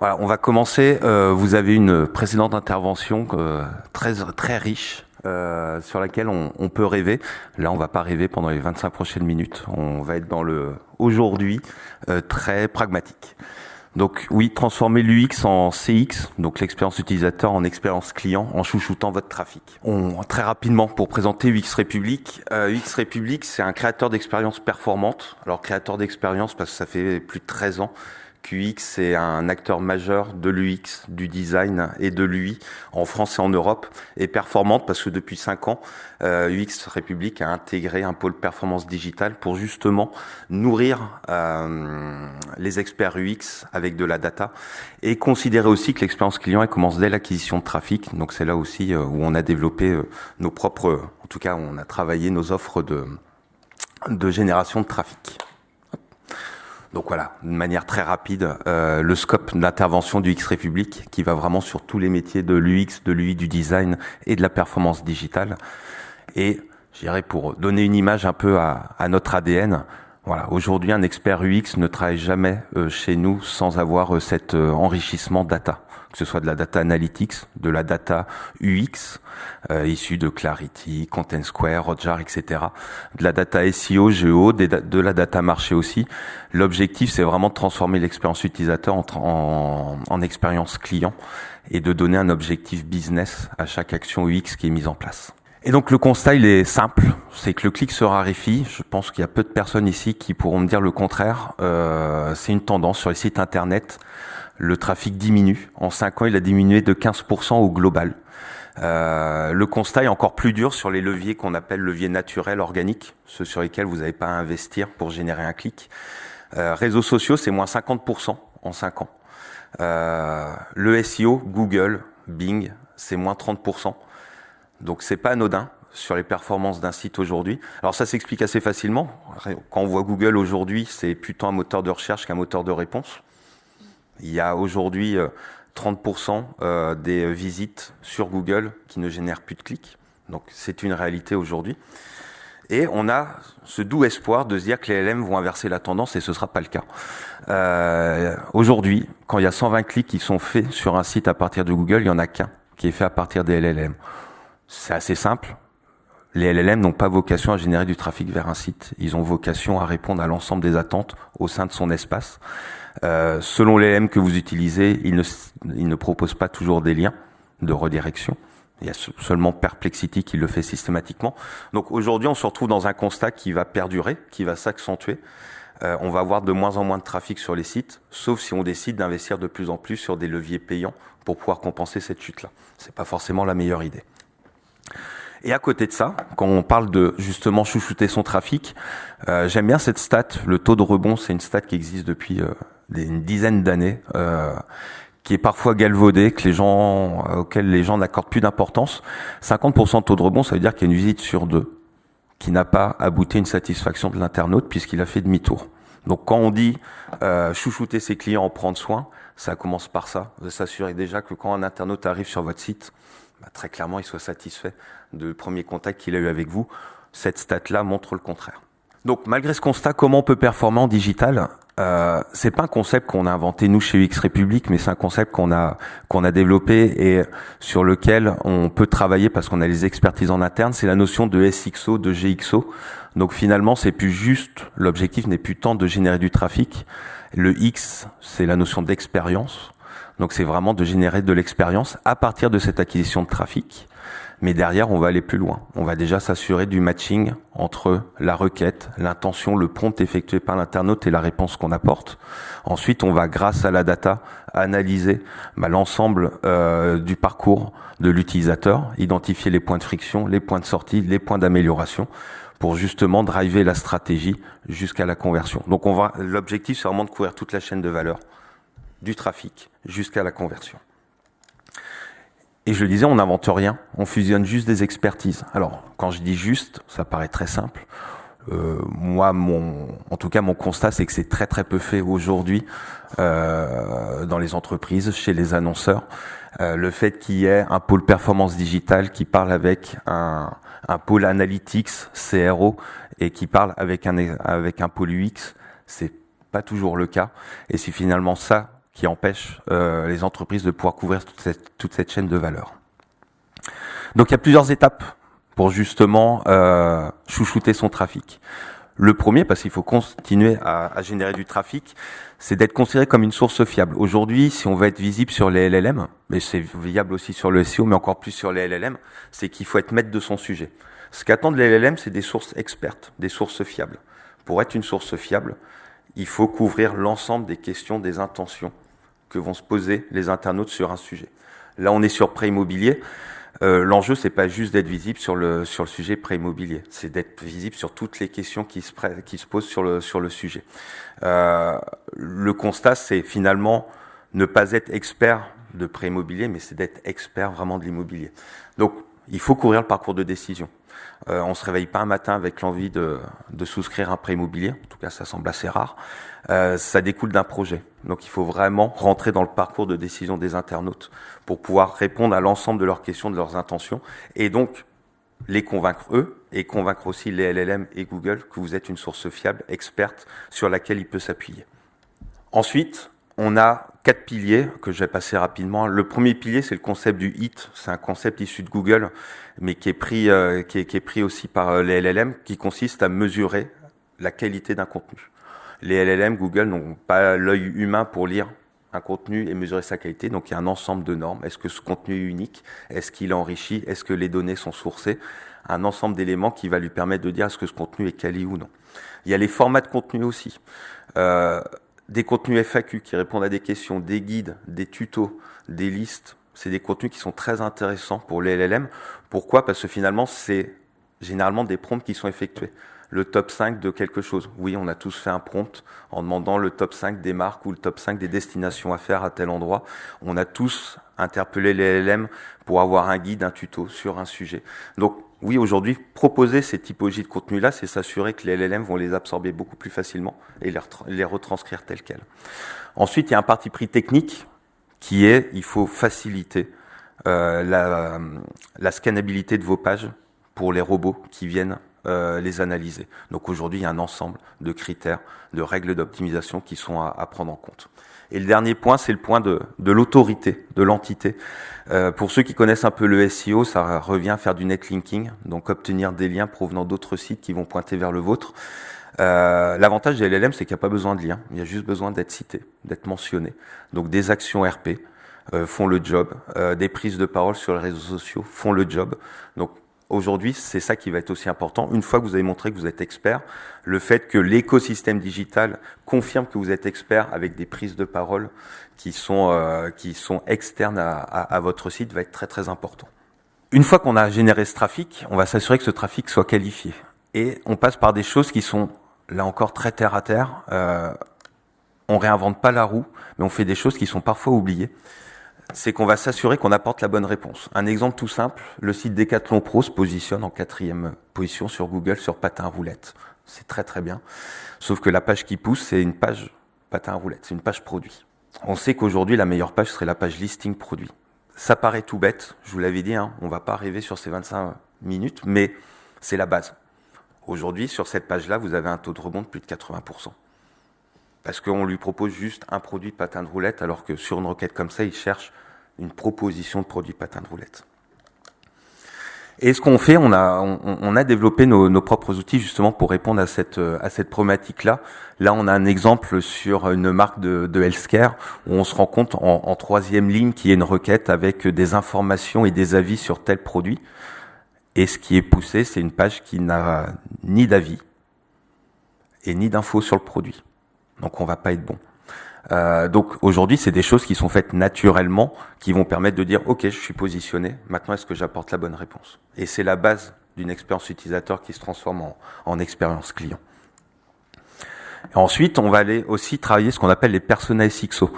Voilà, on va commencer. Vous avez une précédente intervention très riche sur laquelle on peut rêver. Là, on va pas rêver pendant les 25 prochaines minutes. On va être dans le aujourd'hui très pragmatique. Donc oui, transformer l'UX en CX, donc l'expérience utilisateur en expérience client, en chouchoutant votre trafic. Très rapidement, pour présenter UX République. UX République, c'est un créateur d'expériences performantes. Alors créateur d'expérience parce que ça fait plus de 13 ans. QX, c'est un acteur majeur de l'UX, du design et de l'UI en France et en Europe, et performante parce que depuis 5 ans, UX République a intégré un pôle performance digitale pour justement nourrir les experts UX avec de la data et considérer aussi que l'expérience client elle commence dès l'acquisition de trafic. Donc c'est là aussi où on a développé nos propres, en tout cas on a travaillé nos offres de génération de trafic. Donc voilà, d'une manière très rapide, le scope d'intervention du X République qui va vraiment sur tous les métiers de l'UX, de l'UI, du design et de la performance digitale. Et je dirais pour donner une image un peu à notre ADN, voilà, aujourd'hui un expert UX ne travaille jamais chez nous sans avoir cet enrichissement data, que ce soit de la data analytics, de la data UX, issue de Clarity, Content Square, Hotjar, etc. De la data SEO, GEO, de la data marché aussi. L'objectif, c'est vraiment de transformer l'expérience utilisateur en expérience client et de donner un objectif business à chaque action UX qui est mise en place. Et donc le constat, il est simple, c'est que le clic se raréfie. Je pense qu'il y a peu de personnes ici qui pourront me dire le contraire. C'est une tendance sur les sites internet. Le trafic diminue. En 5 ans, il a diminué de 15% au global. Le constat est encore plus dur sur les leviers qu'on appelle leviers naturels, organiques, ceux sur lesquels vous n'avez pas à investir pour générer un clic. Réseaux sociaux, c'est moins 50% en 5 ans. Le SEO, Google, Bing, c'est moins 30%. Donc c'est pas anodin sur les performances d'un site aujourd'hui. Alors ça s'explique assez facilement. Quand on voit Google aujourd'hui, c'est plutôt un moteur de recherche qu'un moteur de réponse. Il y a aujourd'hui 30% des visites sur Google qui ne génèrent plus de clics. Donc c'est une réalité aujourd'hui. Et on a ce doux espoir de se dire que les LLM vont inverser la tendance et ce ne sera pas le cas. Aujourd'hui, quand il y a 120 clics qui sont faits sur un site à partir de Google, il n'y en a qu'un qui est fait à partir des LLM. C'est assez simple. Les LLM n'ont pas vocation à générer du trafic vers un site. Ils ont vocation à répondre à l'ensemble des attentes au sein de son espace. Selon les LLM que vous utilisez, ils ne proposent pas toujours des liens de redirection. Il y a seulement Perplexity qui le fait systématiquement. Donc aujourd'hui, on se retrouve dans un constat qui va perdurer, qui va s'accentuer. On va avoir de moins en moins de trafic sur les sites, sauf si on décide d'investir de plus en plus sur des leviers payants pour pouvoir compenser cette chute-là. C'est pas forcément la meilleure idée. Et à côté de ça, quand on parle de justement chouchouter son trafic, j'aime bien cette stat. Le taux de rebond, c'est une stat qui existe depuis une dizaine d'années, qui est parfois galvaudée, auquel les gens n'accordent plus d'importance. 50% de taux de rebond, ça veut dire qu'il y a une visite sur 2 qui n'a pas abouti à une satisfaction de l'internaute puisqu'il a fait demi-tour. Donc quand on dit chouchouter ses clients, en prendre soin, ça commence par ça. De s'assurer déjà que quand un internaute arrive sur votre site, très clairement, il soit satisfait du premier contact qu'il a eu avec vous. Cette stat-là montre le contraire. Donc, malgré ce constat, comment on peut performer en digital ? C'est pas un concept qu'on a inventé nous chez UX République, mais c'est un concept qu'on a développé et sur lequel on peut travailler parce qu'on a les expertises en interne. C'est la notion de SXO, de GXO. Donc, finalement, c'est plus juste. L'objectif n'est plus tant de générer du trafic. Le X, c'est la notion d'expérience. Donc c'est vraiment de générer de l'expérience à partir de cette acquisition de trafic. Mais derrière, on va aller plus loin. On va déjà s'assurer du matching entre la requête, l'intention, le prompt effectué par l'internaute et la réponse qu'on apporte. Ensuite, on va, grâce à la data, analyser l'ensemble du parcours de l'utilisateur, identifier les points de friction, les points de sortie, les points d'amélioration pour justement driver la stratégie jusqu'à la conversion. Donc l'objectif, c'est vraiment de couvrir toute la chaîne de valeur du trafic jusqu'à la conversion. Et je le disais, on n'invente rien, on fusionne juste des expertises. Alors, quand je dis juste, ça paraît très simple. Moi, en tout cas, mon constat, c'est que c'est très très peu fait aujourd'hui dans les entreprises, chez les annonceurs. Le fait qu'il y ait un pôle performance digitale qui parle avec un pôle analytics, CRO, et qui parle avec un pôle UX, c'est pas toujours le cas. Et c'est finalement ça qui empêchent les entreprises de pouvoir couvrir toute cette chaîne de valeur. Donc il y a plusieurs étapes pour justement chouchouter son trafic. Le premier, parce qu'il faut continuer à générer du trafic, c'est d'être considéré comme une source fiable. Aujourd'hui, si on veut être visible sur les LLM, mais c'est viable aussi sur le SEO, mais encore plus sur les LLM, c'est qu'il faut être maître de son sujet. Ce qu'attendent les LLM, c'est des sources expertes, des sources fiables. Pour être une source fiable, il faut couvrir l'ensemble des questions, des intentions que vont se poser les internautes sur un sujet. Là, on est sur prêt immobilier. L'enjeu, c'est pas juste d'être visible sur le sujet prêt immobilier, c'est d'être visible sur toutes les questions qui se posent sur le sujet. Le constat, c'est finalement ne pas être expert de prêt immobilier, mais c'est d'être expert vraiment de l'immobilier. Donc, il faut couvrir le parcours de décision. On se réveille pas un matin avec l'envie de souscrire un prêt immobilier. En tout cas, ça semble assez rare. Ça découle d'un projet. Donc, il faut vraiment rentrer dans le parcours de décision des internautes pour pouvoir répondre à l'ensemble de leurs questions, de leurs intentions, et donc les convaincre eux, et convaincre aussi les LLM et Google que vous êtes une source fiable, experte, sur laquelle il peut s'appuyer. Ensuite, on a 4 piliers que je vais passer rapidement. Le premier pilier, c'est le concept du HIT. C'est un concept issu de Google, mais qui est pris aussi par les LLM, qui consiste à mesurer la qualité d'un contenu. Les LLM, Google n'ont pas l'œil humain pour lire un contenu et mesurer sa qualité. Donc, il y a un ensemble de normes. Est-ce que ce contenu est unique? Est-ce qu'il est enrichi? Est-ce que les données sont sourcées? Un ensemble d'éléments qui va lui permettre de dire est-ce que ce contenu est quali ou non. Il y a les formats de contenu aussi. Des contenus FAQ qui répondent à des questions, des guides, des tutos, des listes. C'est des contenus qui sont très intéressants pour les LLM. Pourquoi? Parce que finalement, c'est généralement des prompts qui sont effectués. Le top 5 de quelque chose. Oui, on a tous fait un prompt en demandant le top 5 des marques ou le top 5 des destinations à faire à tel endroit. On a tous interpellé les LLM pour avoir un guide, un tuto sur un sujet. Donc, oui, aujourd'hui, proposer ces typologies de contenus-là, c'est s'assurer que les LLM vont les absorber beaucoup plus facilement et les retranscrire telles quelles. Ensuite, il y a un parti pris technique qui est, il faut faciliter la scannabilité de vos pages pour les robots qui viennent les analyser. Donc aujourd'hui, il y a un ensemble de critères, de règles d'optimisation qui sont à prendre en compte. Et le dernier point, c'est le point de l'autorité, de l'entité. Pour ceux qui connaissent un peu le SEO, ça revient à faire du netlinking, donc obtenir des liens provenant d'autres sites qui vont pointer vers le vôtre. L'avantage des LLM, c'est qu'il n'y a pas besoin de liens, il y a juste besoin d'être cité, d'être mentionné. Donc des actions RP font le job, des prises de parole sur les réseaux sociaux font le job. Donc aujourd'hui, c'est ça qui va être aussi important. Une fois que vous avez montré que vous êtes expert, le fait que l'écosystème digital confirme que vous êtes expert avec des prises de parole qui sont externes à votre site va être très très important. Une fois qu'on a généré ce trafic, on va s'assurer que ce trafic soit qualifié. Et on passe par des choses qui sont, là encore, très terre à terre. On réinvente pas la roue, mais on fait des choses qui sont parfois oubliées. C'est qu'on va s'assurer qu'on apporte la bonne réponse. Un exemple tout simple, le site Decathlon Pro se positionne en 4e position sur Google sur patin à roulettes. C'est très très bien. Sauf que la page qui pousse, c'est une page patin à roulettes, c'est une page produit. On sait qu'aujourd'hui, la meilleure page serait la page listing produit. Ça paraît tout bête, je vous l'avais dit, on va pas arriver sur ces 25 minutes, mais c'est la base. Aujourd'hui, sur cette page-là, vous avez un taux de rebond de plus de 80%. Parce qu'on lui propose juste un produit patin de roulette, alors que sur une requête comme ça, il cherche une proposition de produit patin de roulette. Et ce qu'on fait, on a développé nos propres outils justement pour répondre à cette problématique-là. Là, on a un exemple sur une marque de healthcare où on se rend compte en 3e ligne qu'il y a une requête avec des informations et des avis sur tel produit. Et ce qui est poussé, c'est une page qui n'a ni d'avis et ni d'infos sur le produit. Donc on va pas être bon. Donc aujourd'hui, c'est des choses qui sont faites naturellement, qui vont permettre de dire ok, je suis positionné, maintenant est-ce que j'apporte la bonne réponse? Et c'est la base d'une expérience utilisateur qui se transforme en expérience client. Et ensuite, on va aller aussi travailler ce qu'on appelle les personas SXO.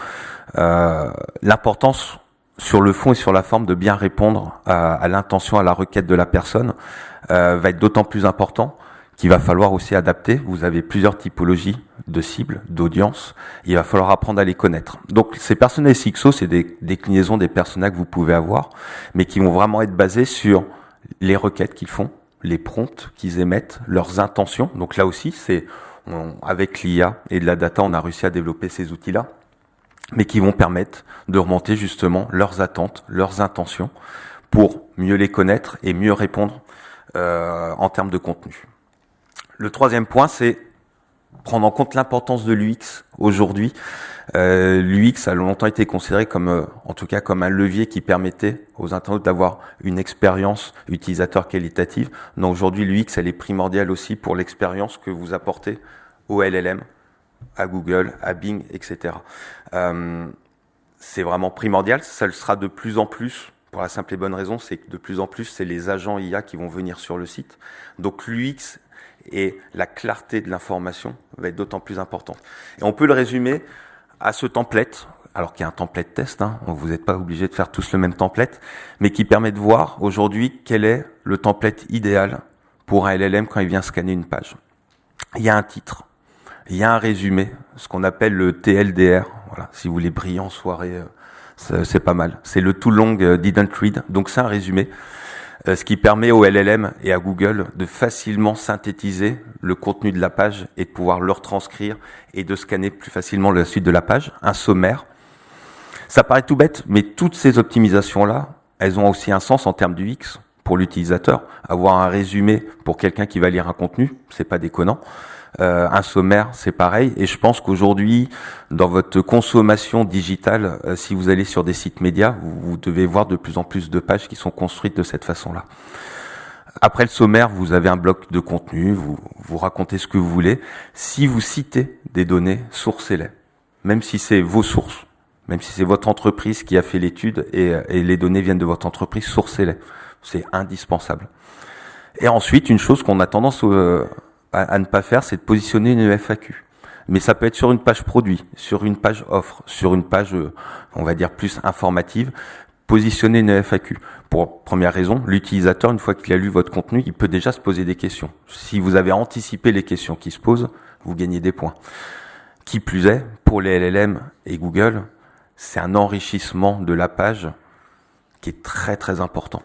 L'importance sur le fond et sur la forme de bien répondre à l'intention, à la requête de la personne va être d'autant plus important qu'il va falloir aussi adapter. Vous avez plusieurs typologies de cibles, d'audience. Il va falloir apprendre à les connaître. Donc, ces personas SXO, c'est des déclinaisons des personas que vous pouvez avoir, mais qui vont vraiment être basées sur les requêtes qu'ils font, les prompts qu'ils émettent, leurs intentions. Donc là aussi, avec l'IA et de la data, on a réussi à développer ces outils-là. mais qui vont permettre de remonter justement leurs attentes, leurs intentions, pour mieux les connaître et mieux répondre en termes de contenu. Le troisième point, c'est prendre en compte l'importance de l'UX aujourd'hui. L'UX a longtemps été considéré comme, en tout cas, comme un levier qui permettait aux internautes d'avoir une expérience utilisateur qualitative. Donc aujourd'hui, l'UX, elle est primordiale aussi pour l'expérience que vous apportez au LLM, à Google, à Bing, etc. C'est vraiment primordial. Ça le sera de plus en plus. Pour la simple et bonne raison, c'est que de plus en plus, c'est les agents IA qui vont venir sur le site. Donc l'UX et la clarté de l'information va être d'autant plus importante. Et on peut le résumer à ce template, alors qu'il y a un template test, hein, vous n'êtes pas obligé de faire tous le même template, mais qui permet de voir aujourd'hui quel est le template idéal pour un LLM quand il vient scanner une page. Il y a un titre, il y a un résumé, ce qu'on appelle le TLDR. Voilà, si vous voulez briller en soirée, c'est pas mal. C'est le Too Long Didn't Read, donc c'est un résumé. Ce qui permet au LLM et à Google de facilement synthétiser le contenu de la page et de pouvoir le retranscrire et de scanner plus facilement la suite de la page, un sommaire. Ça paraît tout bête, mais toutes ces optimisations-là, elles ont aussi un sens en termes du UX pour l'utilisateur. Avoir un résumé pour quelqu'un qui va lire un contenu, c'est pas déconnant. Un sommaire, c'est pareil. Et je pense qu'aujourd'hui, dans votre consommation digitale, si vous allez sur des sites médias, vous devez voir de plus en plus de pages qui sont construites de cette façon-là. Après le sommaire, vous avez un bloc de contenu, vous racontez ce que vous voulez. Si vous citez des données, sourcez-les. Même si c'est vos sources, même si c'est votre entreprise qui a fait l'étude et les données viennent de votre entreprise, sourcez-les. C'est indispensable. Et ensuite, une chose qu'on a tendance à ne pas faire, c'est de positionner une FAQ. Mais ça peut être sur une page produit, sur une page offre, sur une page, on va dire, plus informative. Positionner une FAQ. Pour première raison, l'utilisateur, une fois qu'il a lu votre contenu, il peut déjà se poser des questions. Si vous avez anticipé les questions qui se posent, vous gagnez des points. Qui plus est, pour les LLM et Google, c'est un enrichissement de la page qui est très très important.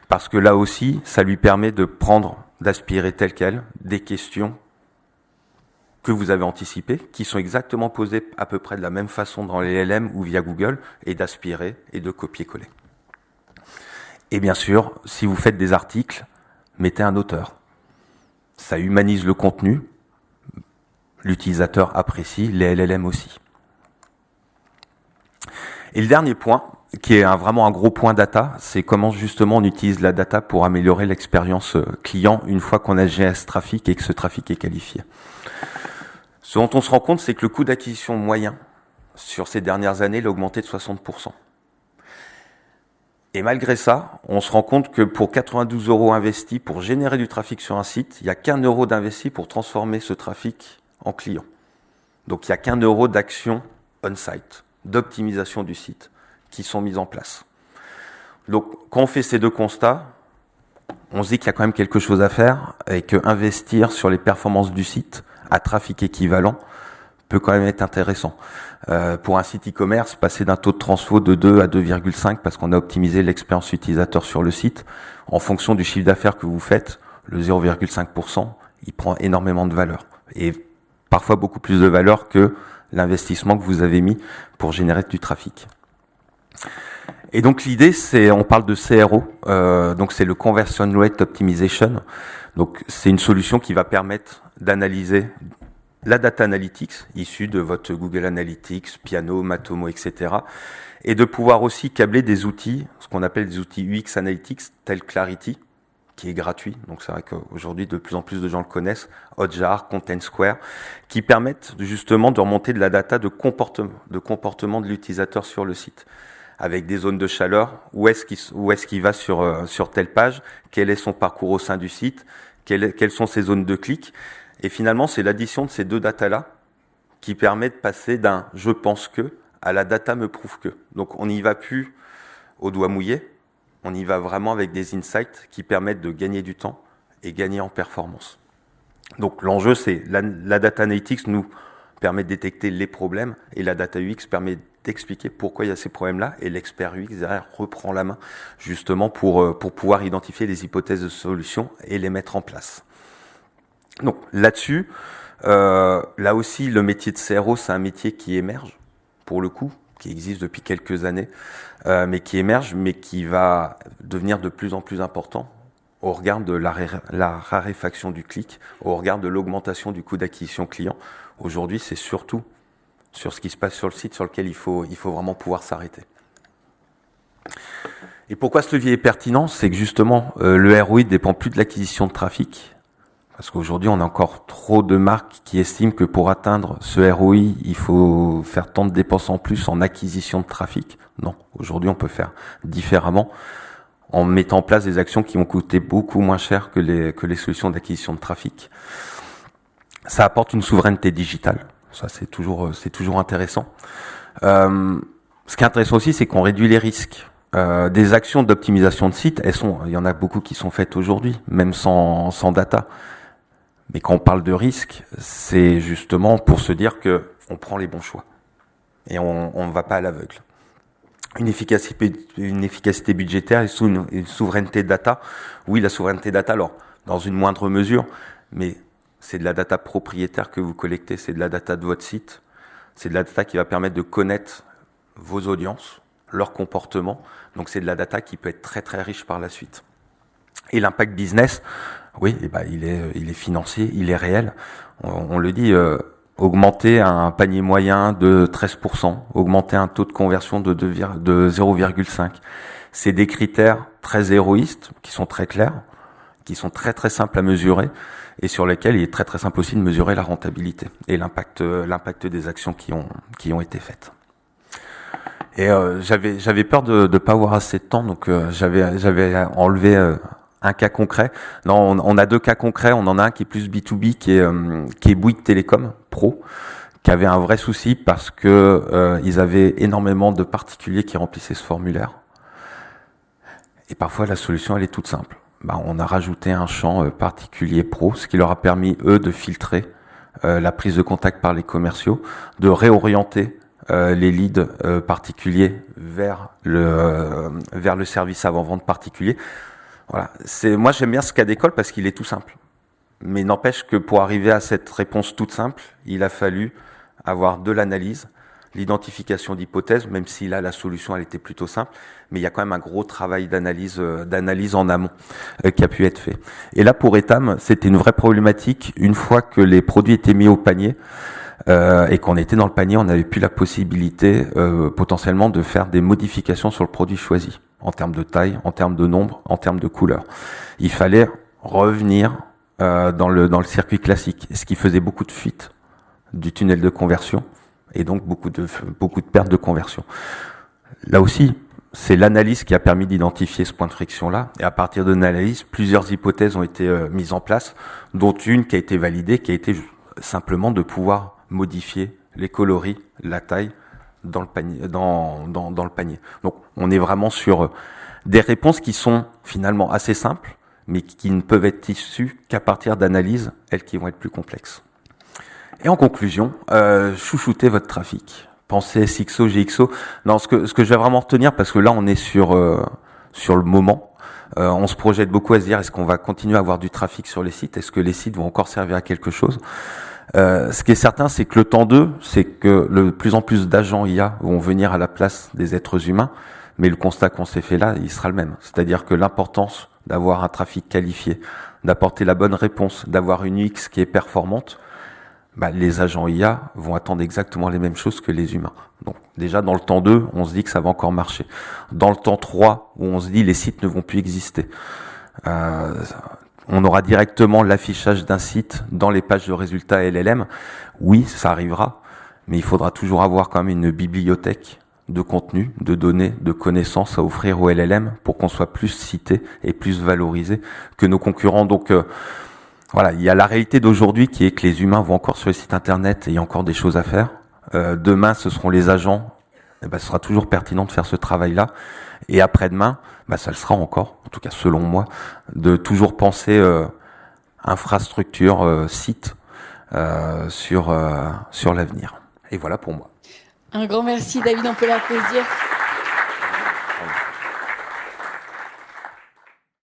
Parce que là aussi, ça lui permet d'aspirer tel quel des questions que vous avez anticipées, qui sont exactement posées à peu près de la même façon dans les LLM ou via Google, et d'aspirer et de copier-coller. Et bien sûr, si vous faites des articles, mettez un auteur. Ça humanise le contenu, l'utilisateur apprécie, les LLM aussi. Et le dernier point, qui est vraiment un gros point data, c'est comment justement on utilise la data pour améliorer l'expérience client une fois qu'on a géré ce trafic et que ce trafic est qualifié. Ce dont on se rend compte, c'est que le coût d'acquisition moyen sur ces dernières années, il a augmenté de 60%. Et malgré ça, on se rend compte que pour 92 € investis pour générer du trafic sur un site, il n'y a qu'1 euro d'investi pour transformer ce trafic en client. Donc il n'y a qu'1 euro d'action on-site, d'optimisation du site qui sont mises en place. Donc quand on fait ces deux constats, on se dit qu'il y a quand même quelque chose à faire et que investir sur les performances du site à trafic équivalent peut quand même être intéressant. Pour un site e-commerce, passer d'un taux de transfo de 2 à 2,5 parce qu'on a optimisé l'expérience utilisateur sur le site, en fonction du chiffre d'affaires que vous faites, le 0,5%, il prend énormément de valeur. Et parfois beaucoup plus de valeur que l'investissement que vous avez mis pour générer du trafic. Et donc l'idée, on parle de CRO, donc c'est le Conversion Rate Optimization. Donc c'est une solution qui va permettre d'analyser la data analytics issue de votre Google Analytics, Piano, Matomo, etc. et de pouvoir aussi câbler des outils, ce qu'on appelle des outils UX Analytics, tels Clarity, qui est gratuit. Donc c'est vrai qu'aujourd'hui, de plus en plus de gens le connaissent, Hotjar, Content Square, qui permettent justement de remonter de la data de comportement de l'utilisateur sur le site, avec des zones de chaleur, où est-ce qu'il va sur telle page, quel est son parcours au sein du site, quelles sont ses zones de clic. Et finalement, c'est l'addition de ces deux datas-là qui permet de passer d'un « je pense que » à la data me prouve que. Donc on n'y va plus au doigt mouillé, on y va vraiment avec des insights qui permettent de gagner du temps et gagner en performance. Donc l'enjeu, c'est la data analytics nous permet de détecter les problèmes et la data UX permet d'expliquer pourquoi il y a ces problèmes-là et l'expert UX derrière reprend la main justement pour pouvoir identifier les hypothèses de solution et les mettre en place. Donc là-dessus, là aussi le métier de CRO, c'est un métier qui émerge pour le coup, qui existe depuis quelques années, mais qui émerge, mais qui va devenir de plus en plus important au regard de la raréfaction du clic, au regard de l'augmentation du coût d'acquisition client. Aujourd'hui, c'est surtout sur ce qui se passe sur le site sur lequel il faut vraiment pouvoir s'arrêter. Et pourquoi ce levier est pertinent? C'est que justement, le ROI ne dépend plus de l'acquisition de trafic. Parce qu'aujourd'hui, on a encore trop de marques qui estiment que pour atteindre ce ROI, il faut faire tant de dépenses en plus en acquisition de trafic. Non, aujourd'hui, on peut faire différemment en mettant en place des actions qui vont coûter beaucoup moins cher que les solutions d'acquisition de trafic. Ça apporte une souveraineté digitale. Ça, c'est toujours intéressant. Ce qui est intéressant aussi, c'est qu'on réduit les risques. Des actions d'optimisation de site, il y en a beaucoup qui sont faites aujourd'hui, même sans data. Mais quand on parle de risque, c'est justement pour se dire que on prend les bons choix et on ne va pas à l'aveugle. Une efficacité budgétaire et une souveraineté data. Oui, la souveraineté data, alors dans une moindre mesure, mais c'est de la data propriétaire que vous collectez, c'est de la data de votre site, c'est de la data qui va permettre de connaître vos audiences, leur comportement. Donc c'est de la data qui peut être très très riche par la suite. Et l'impact business, oui, il est financier, il est réel. On le dit, augmenter un panier moyen de 13%, augmenter un taux de conversion de 0,5. C'est des critères très héroïstes, qui sont très clairs, qui sont très très simples à mesurer et sur lesquels il est très très simple aussi de mesurer la rentabilité et l'impact des actions qui ont été faites. Et j'avais peur de pas avoir assez de temps, donc j'avais enlevé un cas concret. Non, on a deux cas concrets. On en a un qui est plus B2B, qui est Bouygues Télécom Pro, qui avait un vrai souci parce que ils avaient énormément de particuliers qui remplissaient ce formulaire. Et parfois la solution elle est toute simple. On a rajouté un champ particulier pro, ce qui leur a permis eux de filtrer la prise de contact par les commerciaux, de réorienter les leads particuliers vers le service avant-vente particulier. Voilà. Moi j'aime bien ce cas d'école parce qu'il est tout simple. Mais n'empêche que pour arriver à cette réponse toute simple, il a fallu avoir de l'analyse, l'identification d'hypothèses, même si là la solution elle était plutôt simple, mais il y a quand même un gros travail d'analyse en amont qui a pu être fait. Et là pour Etam, c'était une vraie problématique. Une fois que les produits étaient mis au panier et qu'on était dans le panier, on n'avait plus la possibilité potentiellement de faire des modifications sur le produit choisi, en termes de taille, en termes de nombre, en termes de couleur. Il fallait revenir dans le circuit classique, ce qui faisait beaucoup de fuites du tunnel de conversion et donc beaucoup de pertes de conversion. Là aussi, c'est l'analyse qui a permis d'identifier ce point de friction-là. Et à partir de l'analyse, plusieurs hypothèses ont été mises en place, dont une qui a été validée, qui a été simplement de pouvoir modifier les coloris, la taille dans le panier, dans le panier. Donc, on est vraiment sur des réponses qui sont finalement assez simples, mais qui ne peuvent être issues qu'à partir d'analyses, elles qui vont être plus complexes. Et en conclusion, chouchoutez votre trafic. Pensez SXO, GXO. Non, ce que je vais vraiment retenir, parce que là on est sur le moment, on se projette beaucoup à se dire est-ce qu'on va continuer à avoir du trafic sur les sites, est-ce que les sites vont encore servir à quelque chose. Ce qui est certain, c'est que le temps 2, c'est que de plus en plus d'agents IA vont venir à la place des êtres humains, mais le constat qu'on s'est fait là, il sera le même. C'est-à-dire que l'importance d'avoir un trafic qualifié, d'apporter la bonne réponse, d'avoir une UX qui est performante, les agents IA vont attendre exactement les mêmes choses que les humains. Donc déjà dans le temps 2, on se dit que ça va encore marcher. Dans le temps 3, où on se dit les sites ne vont plus exister, on aura directement l'affichage d'un site dans les pages de résultats LLM. Oui, ça arrivera, mais il faudra toujours avoir quand même une bibliothèque de contenu, de données, de connaissances à offrir au LLM pour qu'on soit plus cité et plus valorisé que nos concurrents. Donc voilà, il y a la réalité d'aujourd'hui qui est que les humains vont encore sur les sites internet et il y a encore des choses à faire. Demain, ce seront les agents. Ce sera toujours pertinent de faire ce travail-là. Et après-demain, ça le sera encore, en tout cas selon moi, de toujours penser infrastructure, site sur l'avenir. Et voilà pour moi. Un grand merci David, on peut l'applaudir.